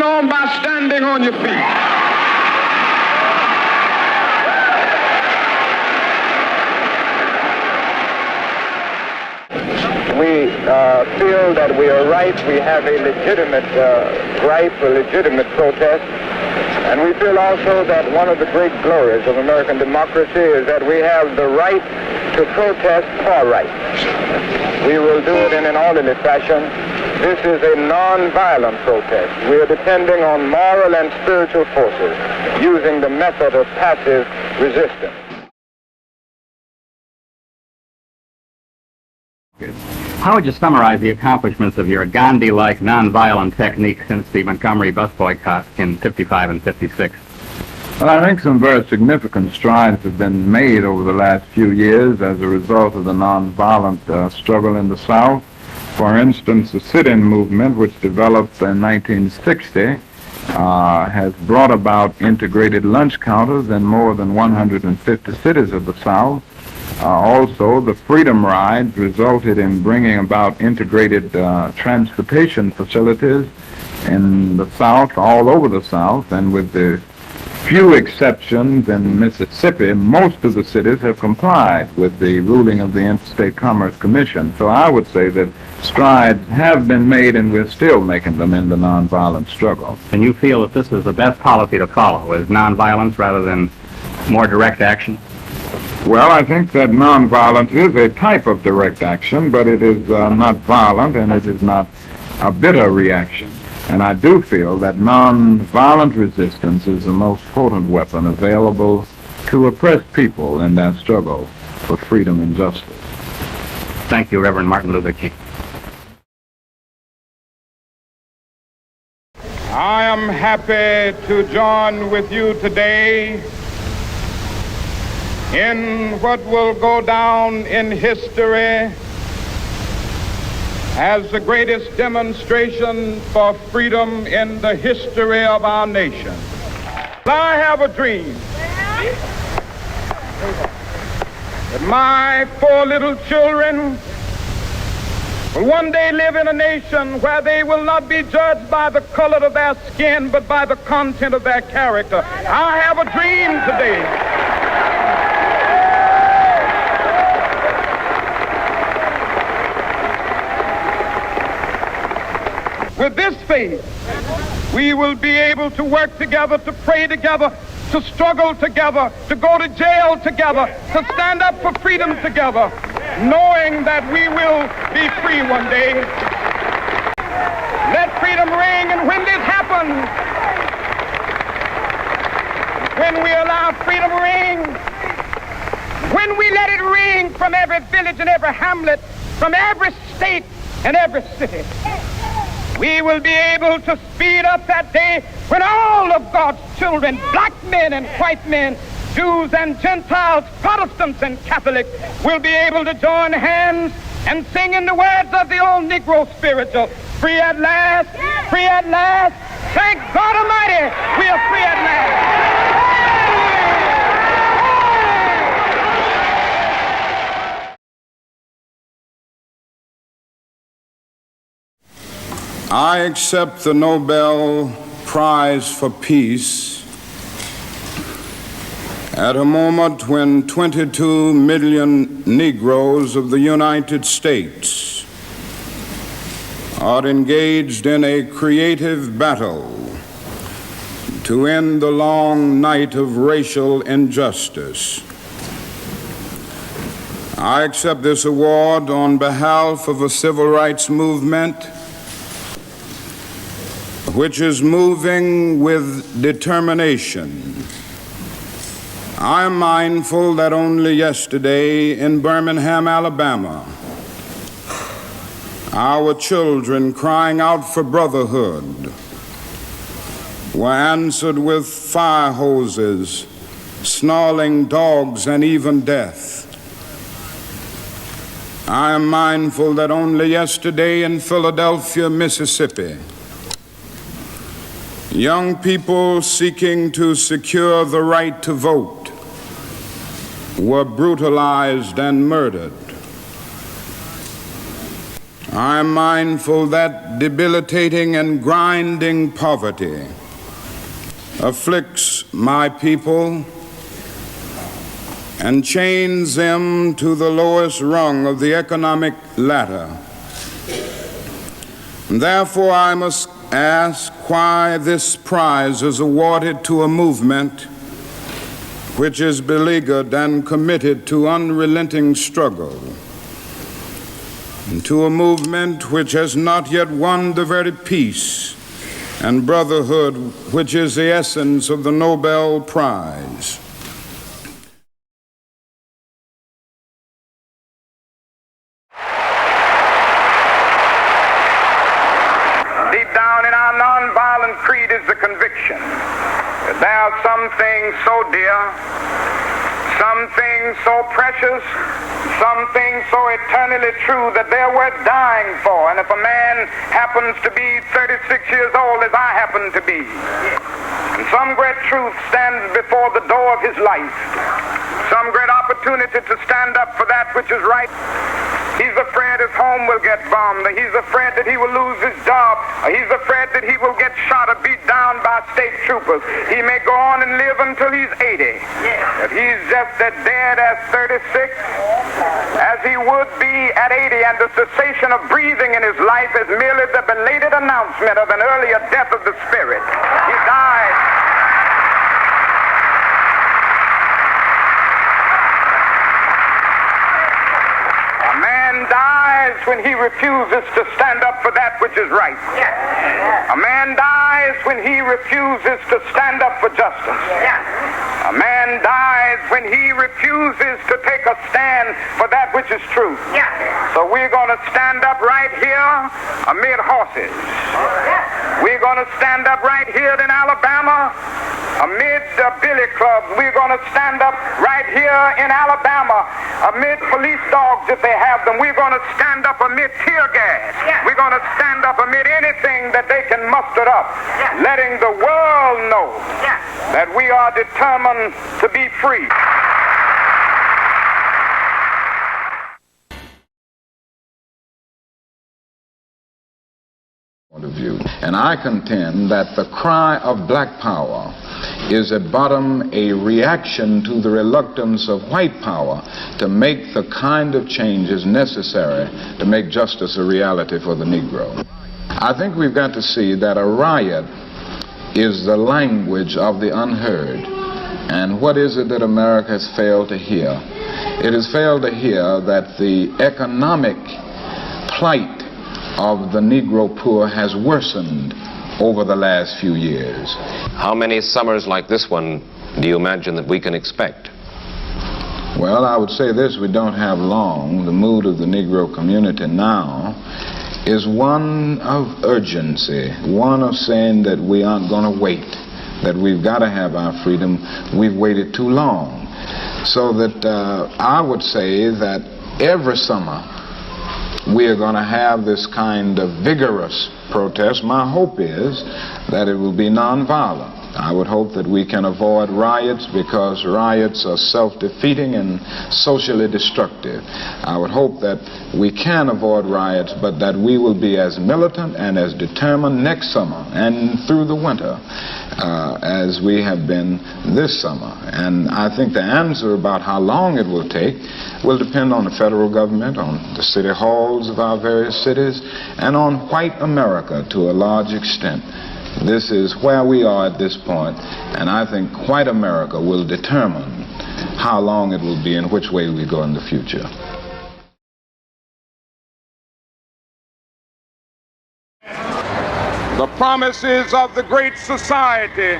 on by standing on your feet. We feel that we are right. We have a legitimate gripe, a legitimate protest. And we feel also that one of the great glories of American democracy is that we have the right to protest for right. We will do it in an orderly fashion. This is a non-violent protest. We are depending on moral and spiritual forces, using the method of passive resistance. How would you summarize the accomplishments of your Gandhi-like nonviolent technique since the Montgomery bus boycott in 55 and 56? Well, I think some very significant strides have been made over the last few years as a result of the nonviolent struggle in the South. For instance, the sit-in movement, which developed in 1960, has brought about integrated lunch counters in more than 150 cities of the South. Also, the Freedom Rides resulted in bringing about integrated transportation facilities in the South, all over the South, and with the few exceptions in Mississippi, most of the cities have complied with the ruling of the Interstate Commerce Commission. So I would say that strides have been made, and we're still making them in the nonviolent struggle. And you feel that this is the best policy to follow, is nonviolence rather than more direct action? Well, I think that nonviolence is a type of direct action, but it is not violent, and it is not a bitter reaction. And I do feel that nonviolent resistance is the most potent weapon available to oppressed people in their struggle for freedom and justice. Thank you, Reverend Martin Luther King. I am happy to join with you today in what will go down in history as the greatest demonstration for freedom in the history of our nation. I have a dream that my 4 little children will one day live in a nation where they will not be judged by the color of their skin, but by the content of their character. I have a dream today. With this faith, we will be able to work together, to pray together, to struggle together, to go to jail together, to stand up for freedom together, knowing that we will be free one day. Let freedom ring, and when this happens, when we allow freedom to ring, when we let it ring from every village and every hamlet, from every state and every city, we will be able to speed up that day when all of God's children, black men and white men, Jews and Gentiles, Protestants and Catholics, will be able to join hands and sing in the words of the old Negro spiritual, free at last, free at last. Thank God Almighty, we are free at last. I accept the Nobel Prize for Peace at a moment when 22 million Negroes of the United States are engaged in a creative battle to end the long night of racial injustice. I accept this award on behalf of a civil rights movement which is moving with determination. I am mindful that only yesterday in Birmingham, Alabama, our children crying out for brotherhood were answered with fire hoses, snarling dogs, and even death. I am mindful that only yesterday in Philadelphia, Mississippi, young people seeking to secure the right to vote were brutalized and murdered. I'm mindful that debilitating and grinding poverty afflicts my people and chains them to the lowest rung of the economic ladder. Therefore, I must ask why this prize is awarded to a movement which is beleaguered and committed to unrelenting struggle, and to a movement which has not yet won the very peace and brotherhood which is the essence of the Nobel Prize. Deep down in our nonviolent creed is the conviction that there are some things so dear, some things so precious, some things so eternally true that they're worth dying for. And if a man happens to be 36 years old, as I happen to be, and some great truth stands before the door of his life, some great opportunity to stand up for that which is right, he's afraid his home will get bombed, or he's afraid that he will lose his job, or he's afraid that he will get shot or beat down by state troopers. He may go on and live until he's 80, but he's just as dead as 36 as he would be at 80, and the cessation of breathing in his life is merely the belated announcement of an earlier death of the spirit. He died. A man dies when he refuses to stand up for that which is right. A man dies when he refuses to stand up for justice. A man dies when he refuses to take a stand for that which is true. So we're going to stand up right here amid horses. We're going to stand up right here in Alabama amid billy clubs. We're going to stand up right here in Alabama amid police dogs if they have them. We're going to stand up amid tear gas. We're going to stand up amid anything that they can muster up, letting the world know that we are determined to be free. Point of view. And I contend that the cry of black power is at bottom a reaction to the reluctance of white power to make the kind of changes necessary to make justice a reality for the Negro. I think we've got to see that a riot is the language of the unheard. And what is it that America has failed to hear? It has failed to hear that the economic plight of the Negro poor has worsened over the last few years. How many summers like this one do you imagine that we can expect? Well, I would say this: we don't have long. The mood of the Negro community now is one of urgency, one of saying that we aren't going to wait, that we've got to have our freedom. We've waited too long. So that I would say that every summer we are going to have this kind of vigorous protest. My hope is that it will be nonviolent. I would hope that we can avoid riots, because riots are self-defeating and socially destructive. I would hope that we can avoid riots, but that we will be as militant and as determined next summer and through the winter as we have been this summer. And I think the answer about how long it will take will depend on the federal government, on the city halls of our various cities, and on white America to a large extent. This is where we are at this point, and I think white America will determine how long it will be and which way we go in the future. The promises of the Great Society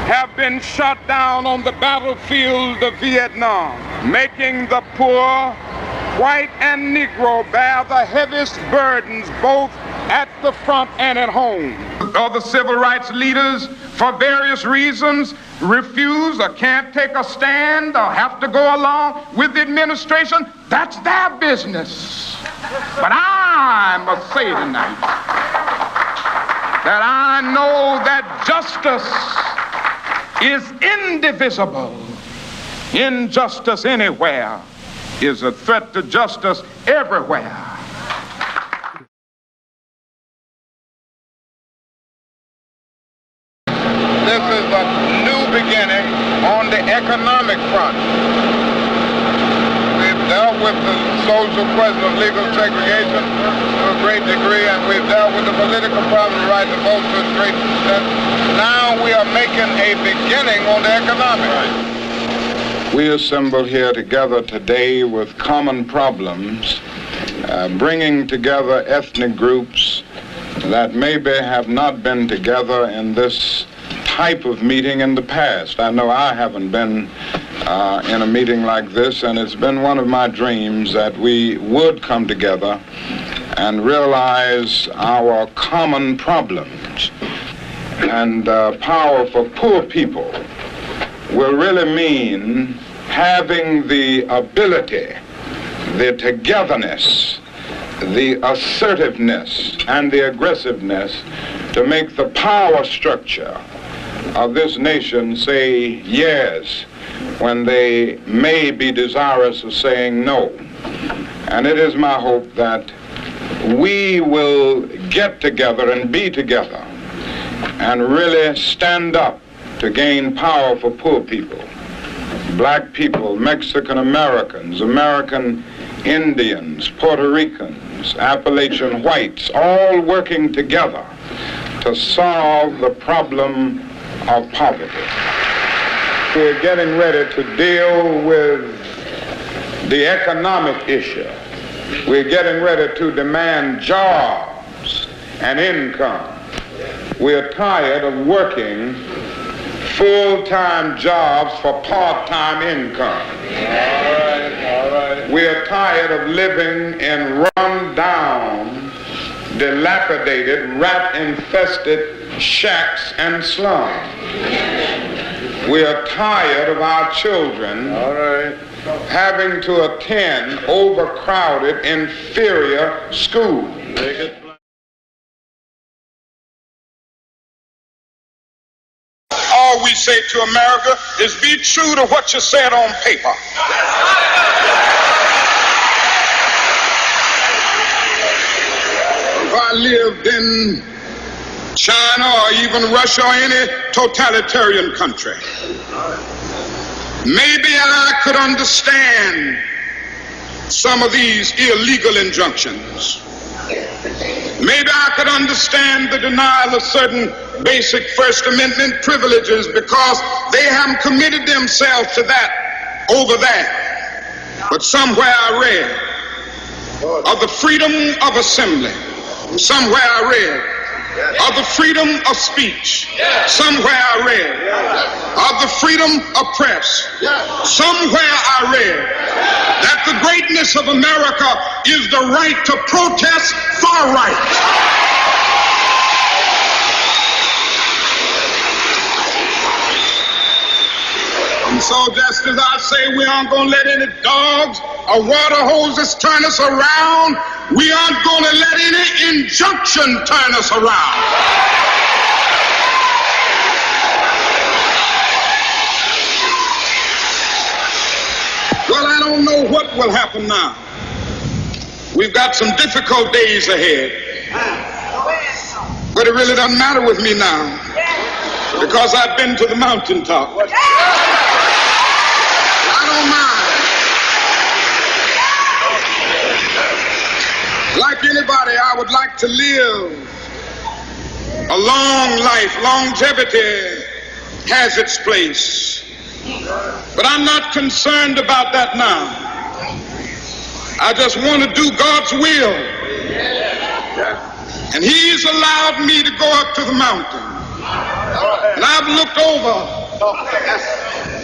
have been shot down on the battlefield of Vietnam, making the poor, white and Negro, bear the heaviest burdens both at the front and at home. Other civil rights leaders, for various reasons, refuse or can't take a stand or have to go along with the administration. That's their business. But I must say tonight that I know that justice is indivisible. Injustice anywhere is a threat to justice everywhere. This is a new beginning on the economic front. We've dealt with the social question of legal segregation to a great degree, and we've dealt with the political problem of the right to vote to a great extent. Now we are making a beginning on the economic. We assemble here together today with common problems, bringing together ethnic groups that maybe have not been together in this type of meeting in the past. I know I haven't been in a meeting like this, and it's been one of my dreams that we would come together and realize our common problems. And power for poor people will really mean having the ability, the togetherness, the assertiveness, and the aggressiveness to make the power structure of this nation say yes when they may be desirous of saying no. And it is my hope that we will get together and be together and really stand up to gain power for poor people, black people, Mexican Americans, American Indians, Puerto Ricans, Appalachian whites, all working together to solve the problem of poverty. We're getting ready to deal with the economic issue. We're getting ready to demand jobs and income. We're tired of working full-time jobs for part-time income. All right. We're tired of living in run-down, dilapidated, rat-infested shacks and slums. We are tired of our children having to attend overcrowded, inferior schools. All we say to America is be true to what you said on paper. If I lived in China or even Russia or any totalitarian country, maybe I could understand some of these illegal injunctions. Maybe I could understand the denial of certain basic First Amendment privileges because they haven't committed themselves to that over there. But somewhere I read of the freedom of assembly. Somewhere I read of the freedom of speech. Somewhere I read of the freedom of press. Somewhere I read that the greatness of America is the right to protest far right. And so just as I say we aren't going to let any dogs or water hoses turn us around, we aren't going to let any injunction turn us around. Well, I don't know what will happen now. We've got some difficult days ahead. But it really doesn't matter with me now because I've been to the mountaintop. I don't mind. Like anybody, I would like to live a long life. Longevity has its place. But I'm not concerned about that now. I just want to do God's will. And He's allowed me to go up to the mountain. And I've looked over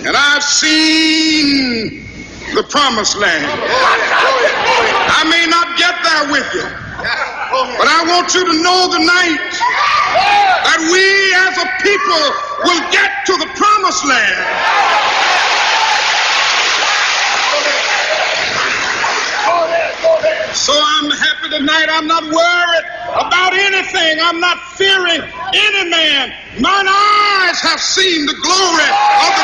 and I've seen the promised land. I may not get there with you, but I want you to know tonight that we as a people will get to the promised land. So I'm happy tonight. I'm not worried about anything. I'm not fearing any man. Mine eyes have seen the glory of